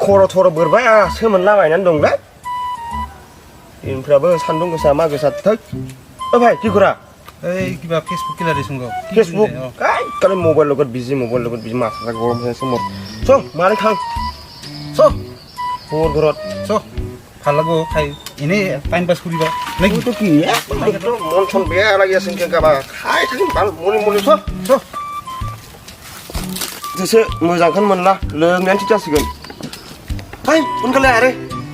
खर' थर' बोरबाय सोमोनलाबायनानै दंलै दिनफ्राबो सान्दुं गोसा मा गोसा थै भाई কি করা এই কিবা ফেসবুক কিলারে সঙ্গ ফেসবুক কালে মোবাইল লগত বিজি মাথা গরম হয়েছে মোর চ মারে খাং চ ওর ঘরত চ ভাল লাগো খাই এনে টাইম পাস করিবা নাকি তো কি একদম মন ছন বেয়া লাগি আছে কেনকাবা খাই থাকিম ভাল মনি চ চ যেসে मोजांखौनो मोनला लोंनायानो थिग जासिगोन हाय उनकाले आरे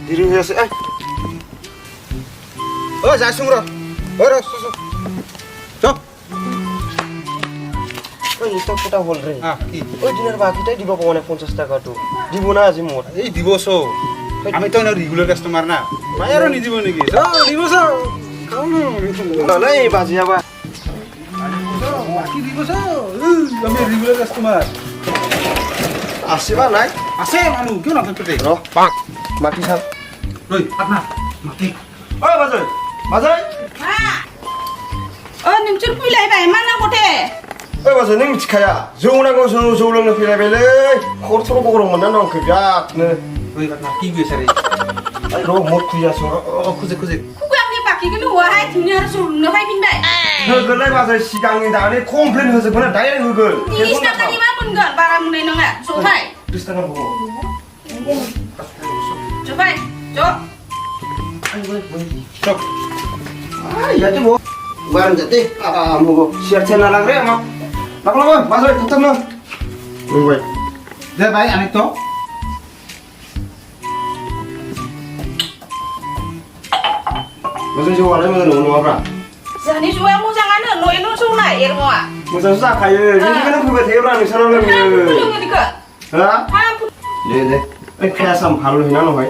दिरि होयासै ও যাইছুং র ও র চ ওই তো ফটা হল রে কি ওই দিনের বাকিটাই দিব পাবো না 50 টাকা তো দিব না আজি মোর এই দিবস আমি তো রেগুলার কাস্টমার না মায়ারও নি দিব নাকি চ দিবস না না এই বাজি আবার কি দিবস আমি রেগুলার কাস্টমার আসিবা নাই আছে মানু কিয় না থাকতে র পাক মাটি খাম রই আপনা মাটি ও বাজাই বাজাই ও নিমচুর ফিলাইবাই মানা কোঠে ও বাজাই नों मिथिखाया जौ नांगौ जौ लोंनो फैलायबायलै खर थर गरम मोननानै दं बिरादनो রই আপনা কি গইছে রে আই র মত খুইयासो খুজে খুজে কুকুরনি বাকি কিন্তু ওহাই তুমি আর সুরনো ফাই পিনবাই होगोनलाय बाजाय सिगांनि दानि कमप्लेन होजोबगोन डाइरेक्ट होगोन 20 টাকাनि मा मोनगोन बारा मोननाय नङा जफाय 20 टाका हबो जफाय ज চ Ay, ya te voy. Bueno, ya te. Mugo. Siar chena la gre, ma. Laklo, baso, tutam na. Mugo. দে ভাই আনি তো Baso jo wala mo no abra. jani juwa mojangaनो noino sona ermoa Musa sa kayo. Ni kana ku be thebra ni sana le. pulang dika Ha? ha Le de. Ai khaya sam bhalo hina no hoy.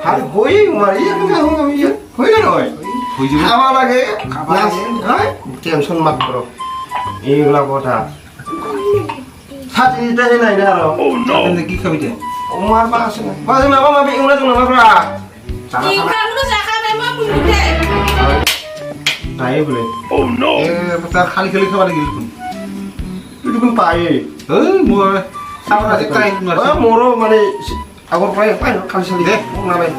Har hoi mari ya ka ho আমি হই না hoy. হই যাবে খাওয়া লাগে হ্যাঁ tension মাত করো এইগুলা কথা সাথে নাই না আরো আপনি কি খাবি দে আমার বাস না বাজে মামা মাবি ইংলা জনা মাফরা di kamu zakame ma bunute তাই বলে ও নো এ তার খালি খালি খাবার গিল কোন তুই কোন পাই এই মো সাবরা যে কাই মারছ মোরো মানে আগর পাই পাই খালি খালি দে না ভাই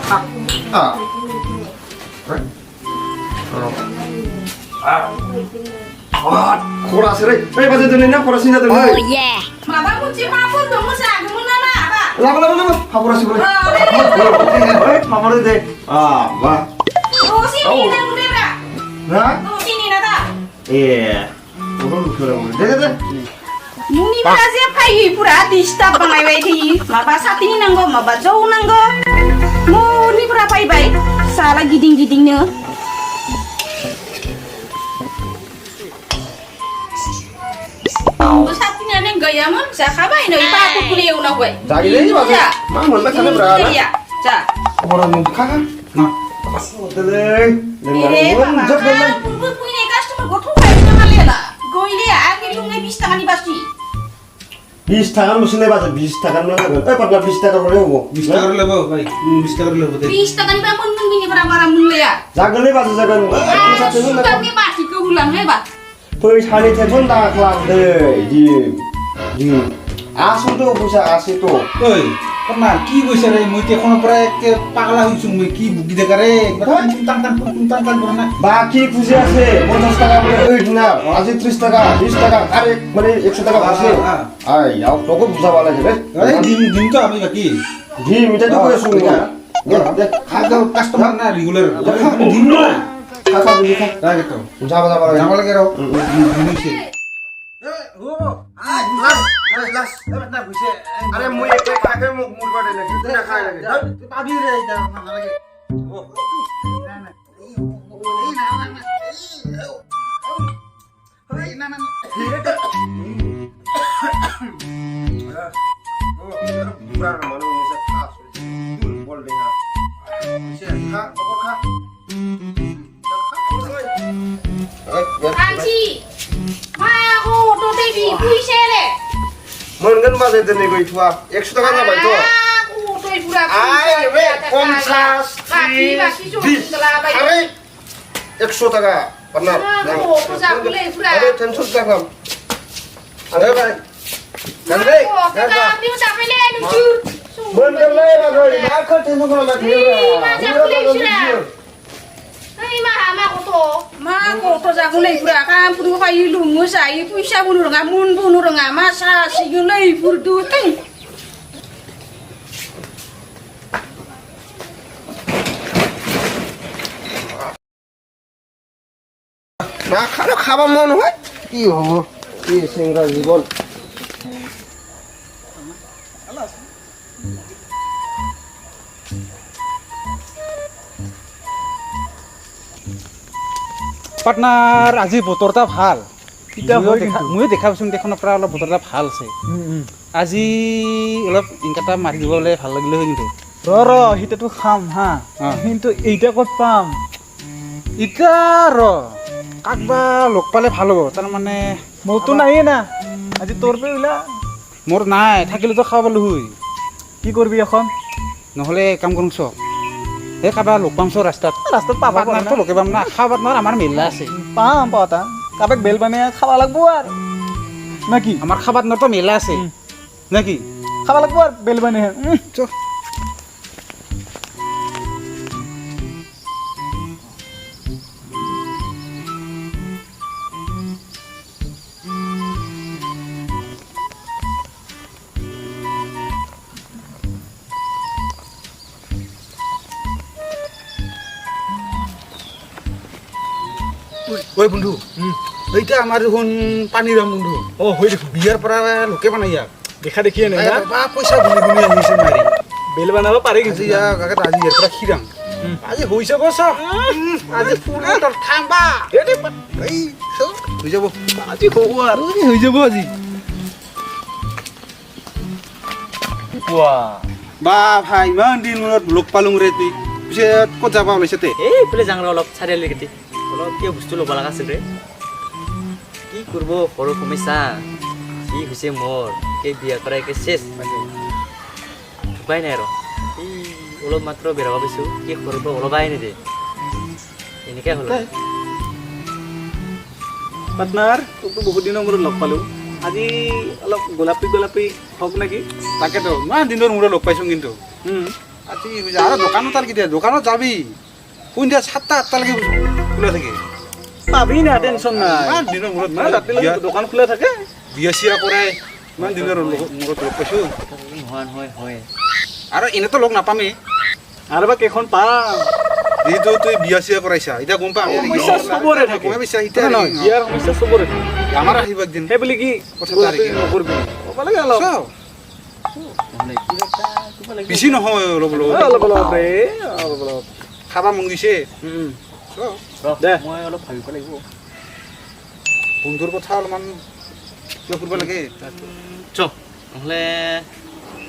খোরা আছে রে এই বাজে দিন না খোরা সিনা দিন maba kunci mapun dong musa gimana na apa লাগা লাগা খবর আছে বলে এই খবর দে বাহ oh sini na udah bra হ্যাঁ oh sini na ta এ ওরম করে দে দে muni braze pai pura disturb bangai wai thi maba satini nanggo maba jau nanggo muni pura pai bai salah giding ne satini ane gaya mon sakabai no ipa aku kuliah una gue Jadi ini bagus. Mang mun macam berapa? iya ja Orang yang kakak. না Teleng. eh mama Jok teleng. pun punya customer gotu pai na malela goile age lungai 20 টাকা ni basti 20 টাকা মুসলে বাজে 20 টাকা না লাগবে এই পাতলা 20 টাকা করে হবো 20 টাকা করে লেবো ভাই 20 টাকা করে লেবো দে 20 টাকা ni ba mun mun ni bara bara mulia জাগলে বাজে জাগান সাথে না tapi basti ke ulang lebat फैसानि टेनसन दा खालामदो di আসুতো পয়সা আসে তো ওই না কি কইছে রে মই তে কোনো পরে কে পাগলা হইছুং মই কি বুগি দে করে টান টান করে না বাকি খুশি আছে 50 টাকা করে ওই না আজি 30 টাকা 20 টাকা আরে মানে 100 টাকা আছে আই আও তোকে বুঝাবা লাগে রে এই দিন তো আমি বাকি দি মিটা তো কইছো না দেখ খাগা কাস্টমার না রেগুলার দিন না খাতা দিলি খা লাগে তো যাবা যাবা লাগে জামা লাগে রাও দিনছে ও লাস না বুঝে আরে মুই একটা খাকে মুখ মুরবা দে নাকি তুই না খাই লাগে পাবি রে এটা না লাগে ও না না এই না না এই না না buran manu ni sa khas dul bol ding ha kha okor kha Anci, aku tuh tadi puisi le. मोनगोन बाजे दिनै गैथ'आ 100 टाका जाबाय थ' Aku tuh pura आय बे 50 30 आरे 100 टाका partner Aku puja boleh pura. अरे टेंशन दा खाम अरे भाई गंदै Kita ambil sampai le lucu. मोनगोनलै মাখৰ টেনচন কৰা লাগে मा गथ' जागौलैफोरा खामफोरखौ फायो मोसायो फैसाबो रोङा मुनबो रोङा मा सासिगोनलैफोरदो थै মা খানা খাবা মন হয় কি হ'ব কি চেংৰা জীৱন পাৰ্টনাৰ আজি বতৰটা ভাল ময়ো দেখা পাইছোঁ দেখোনৰ পৰা অলপ বতৰটা ভাল আছে আজি অলপ ইনকাটা মাৰি দিব হ'লে ভাল লাগিলে হয় কিন্তু ৰ সিটাতো খাম হা কিন্তু এইটা ক'ত পাম এতিয়া কাকবা লগ পালে ভাল হ'ব তাৰমানে মোৰতো নাইয়ে না আজি তোৰ পে ওলা মোৰ নাই থাকিলেতো খাব পালোঁ হয় কি কৰবি এখন নহ'লে কাম কৰোঁ চ এই কাৰোবাৰ লগ পাম চ ৰাস্তাত পাবা পাৰ্টনাৰটো লগে পাম না খাব পাৰ্টনাৰ আমাৰ মেলা আছে পাম পাওঁতা কাৰোবাক বেল বানে খাব লাগব আৰু না কি আমাৰ খাব পাৰ্টনাৰটো মেলা আছে নে কি খাব লাগব আৰু বেল বানে চ ঐ বন্ধু এইটা আমাৰ দেখোন পানীৰ বন্ধু হৈ দেখোন বিয়াৰ পৰা লোকে বনাই ইয়াক দেখা দেখিয়ে নাই না বা পইচা গুলি গুলি আহিছে মাৰি বেল বানাব পাৰে কিন্তু আজি ইয়াৰ পৰা খিৰাং আজি হৈছে গছ আজি ফুল খাম বা এই হৈ যাব আজি হ'ব আৰু হৈ যাব আজি বা ভাই ইমান দিন মূৰত লগ পালোঁ ৰে তুই পিছে ক'ত যাবা ওলাইছে তে এইফালে যাওঁ ৰ অলপ চাৰিআলি কাটি অলপ কিয় বস্তু ল'ব লগা আছিল ৰে কি কৰিব সৰু সমস্যা কি হৈছে মোৰ এই বিয়া কৰা একে চেছ উপায় নাই আৰু এই অলপ মাত্ৰ বেৰাব পাইছোঁ কি কৰিব ওলাবাই নিদে এনেকৈ হ'ল পাৰ্টনাৰ তোকতো বহুত দিনৰ মূৰত লগ পালোঁ আজি অলপ গোলাপী হওক নেকি তাকেতো ইমান দিনৰ মূৰত লগ পাইছোঁ কিন্তু আজি আৰু দোকানত আৰু কেতিয়া দোকানত যাবি সন্ধিয়া 7টা 8টালৈকে খোলা থাকে পাবি না টেনশ্যন নাই ইমান দিনৰ মূৰত ৰাতিলৈকে দোকান খোলা থাকে বিয়া চিয়া কৰাই ইমান দিনৰ মূৰত লগ পাইছোঁ হয় হয় আৰু এনেতো লগ নাপামেই আৰু বা কেইখন পাম যিহেতু তুই বিয়া চিয়া কৰাইছা এতিয়া গম পাম সমস্যা চবৰে থাকে এতিয়া নহয় বিয়াৰ সমস্যা চবৰে থাকে আমাৰ আহিব একদিন সেই বুলি কি কথা নকৰিবি ক'ব লাগে অলপ বেছি নহয় অলপ অলপ অলপ ৰে অলপ অলপ খাবা মন গৈছে দে মই অলপ ভাবিব লাগিব বন্ধুৰ কথা অলপমান কিয় কৰিব লাগে চ নহ'লে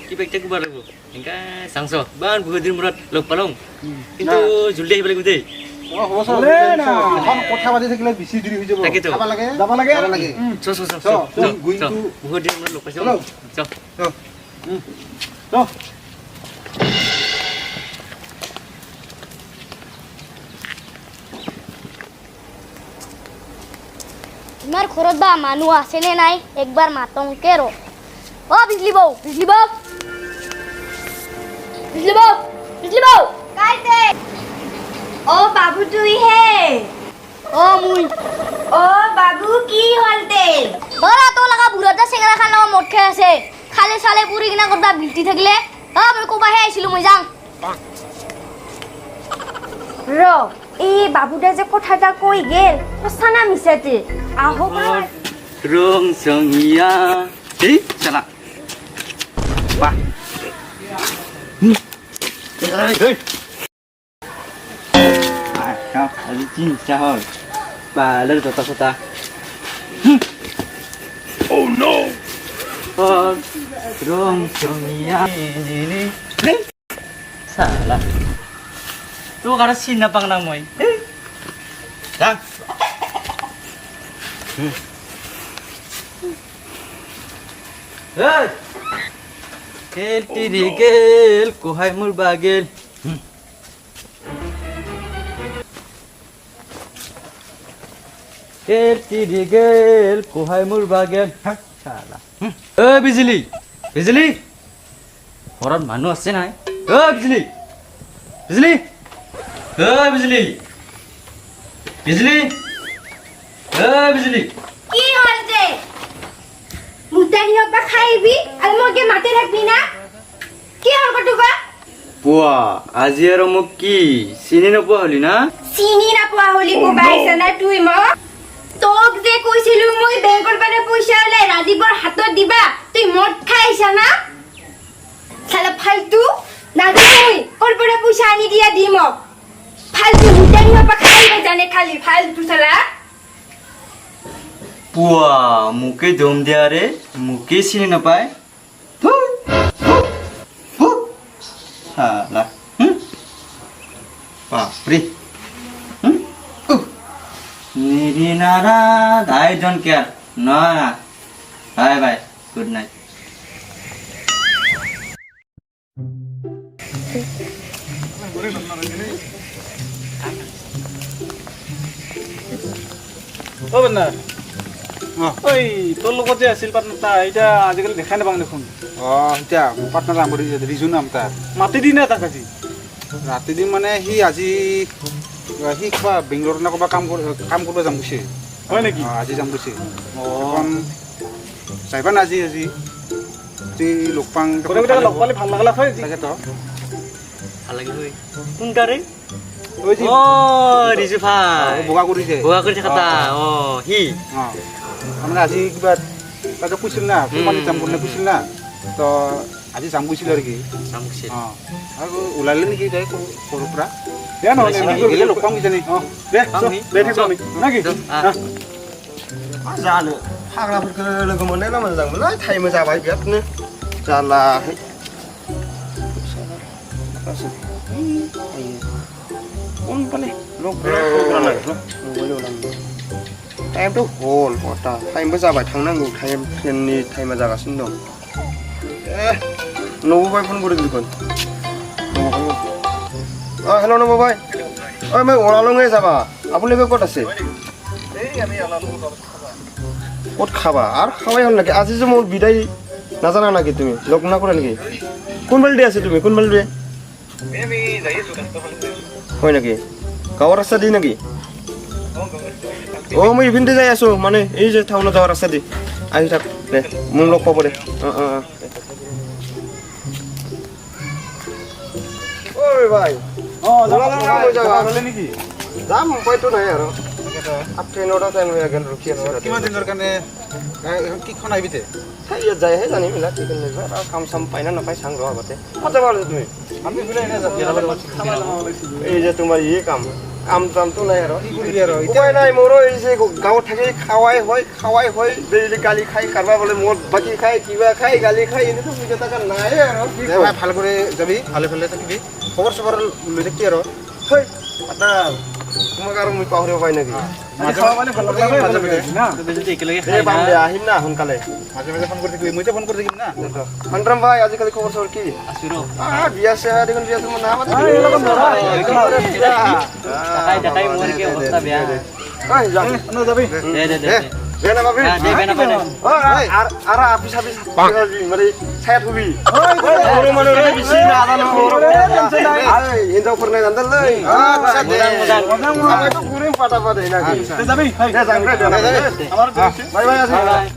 কিবা এতিয়া কিবা লাগিব এনেকৈ চাংছ ইমান বহুত দিন মূৰত লগ পালোঁ কিন্তু জলদি আহিব লাগিব দেই কথা পাতি থাকিলে বেছি দেৰি হৈ যাব তাকেতো। খাব লাগে যাব লাগে যাব লাগে চ চ চ চ going চ to- বহুত দিন মূৰত লগ পাইছোঁ চ তোমাৰ ঘৰত বা মানুহ আছেনে নাই একবাৰ মাতংকে ৰ বিজলী বৌ কাইতে ও বাবু তুই হে মুই ও বাবু কি হলতে ধৰা তো লগা বুঢ়াটা চেঙেৰা খান লগত মদ খাই আছে খালে চালে পুৰি কিনা কৰবা বিলটি থাকিলে মই ক'বাহে আহিছিলোঁ মই যাওঁ ৰ এই বাবুটা যে কথা এটা কৈ গেল সঁচা না মিছাতে আহক ৰং চঙিয়া এই চালা বাহ আজি চিন্তা হ'ল বালৰ জতা চতা ৰং চঙিয়া চালা তোক আৰু চিন নাপাং না মই যাম গেল তিৰি গেল কোহাই মোৰ বাগেল গেল তিৰি গেল কোহাই মোৰ বাগেল বিজুলী ঘৰত মানুহ আছে নাই बिजली बिजली बिजली बिजली बिजली কি হল যে মুতানি হবা খাইবি আর মগে মাতে রাখবি না কি হল কটুকা পুয়া আজি আৰু মোক কি চিনি নোপোৱা হলি না চিনি না পোৱা হলি কোবাইছ না তুই ম তোক যে কইছিলু মই বেংকৰ পৰা পইচা ওলাই ৰাজীৱৰ হাতত দিবা তুই মদ খাইছা না সালা ফালতু না তুই কোন পৰা পইচা আনি দিয়া দিম ফালতু মুতানি হবা খাইবে জানে খালি ফালতু সালা পুৱা মোকে দম দিয়া ৰে মোকে চিনি নাপায় Halah. Papri. Niri nara I don't care no bye bye good night অ বন্ধা ঐ তোৰ লগত যে আছিল পাৰ্টনাৰটা এতিয়া আজিকালি দেখাই নাপাওঁ দেখোন এতিয়া পাৰ্টনাৰ নাম ৰিজু নাম তাৰ মাতি দি না তাক আজি ৰাতি দিন মানে সি আজি সি কিবা বেংগলোৰত না ক'ৰবাত কাম কৰিব যাম গৈছে হয় নেকি আজি যাম গৈছে এখন যাইবা না আজি যদি লগ পাং লগ পালে ভাল লাগলা হয় তাকেতো ভাল লাগিল কোনটাৰে ঐ যি ৰিজু ভাই বগা কৰিছে বগা কৰি থাকা সি মানে আজি কিবা তাতে কৈছিল না কোম্পানীত যাম বুলি কৈছিল না তো আজি যাম গৈছিল আৰু কি আৰু ওলালে নেকি তাই সৰুৰ পৰা দে নহ'লে গ'লে লগ পাম কিজানি দে থাকিব আমি নাকি Jalan. Hagraफोरखौ लोगो मोननाय ना मोजां मोनलाय टाइम जाबाय बिरादनो जालाहाय उनफाले टाइमथ' हल हटा टाइमबो जाबाय थांनांगौ टाइम ट्रेननि टाइमा जागासिनो दं नबबाय फन করে দিল কোন হেল্ল' নববাই মই ওলালঙে যাবা আপুনি ক'ত আছে ক'ত খাবা আৰু খাৱাই হ'ল নেকি আজি যে মোৰ বিদায় নাজানা নেকি তুমি লগ নকৰা নেকি কোনফালে আছে তুমি কোনফালে হয় নেকি গাঁৱৰ ৰাস্তা দি নেকি মই ইভিনতে যাই আছো মানে এই যে টাউনত যাৱাৰ ৰাস্তা দি আহি থাক দে মোক লগ পাব দে ঐ ভাই নেকি যাম উপায়তো নাই আৰু ট্ৰেইনৰ টাইম হৈ গ'ল ৰখি আছো কিমান দিনৰ কাৰণে কিখন আহিবিতে ইয়াত যায়হে জানিম এইবিলাক কি কৰিব আৰু কাম চাম পাই না নাপায় চাং ৰ আগতে ক'ত যাবা তুমি আমি বোলে এনে এই যে তোমাৰ এই কাম চামটো নাই আৰু উপায় নাই মোৰো এই যে গাঁৱত থাকি খাৱাই হয় ডেইলি গালি খাই কাৰোবা বোলে মদ বাকি খাই কিবা খাই গালি খাই এনেতো পইচা টকা নাই আৰু ভাল কৰি যাবি ভালে ভালে থাকিবি খবৰ চবৰ লৈ থাকি আৰু এটা তোমাক আৰু মই পাহৰিব পাই নেকি পাম দে আহিম না সোনকালে মাজে মাজে ফোন কৰি থাকিবি মই ফোন কৰি থাকিম না সন্ত্ৰাম ভাই আজিকালি খবৰ চবৰ কি বিয়া চিয়া দেখোন বিয়া তোমাৰ নাম আছে যাবি আৰু আপিছ মানে চাই থবি হিন্দুফोरनो জানদাलै ঘুৰিম পাটা পাতে নাকি যাবি বাই বাই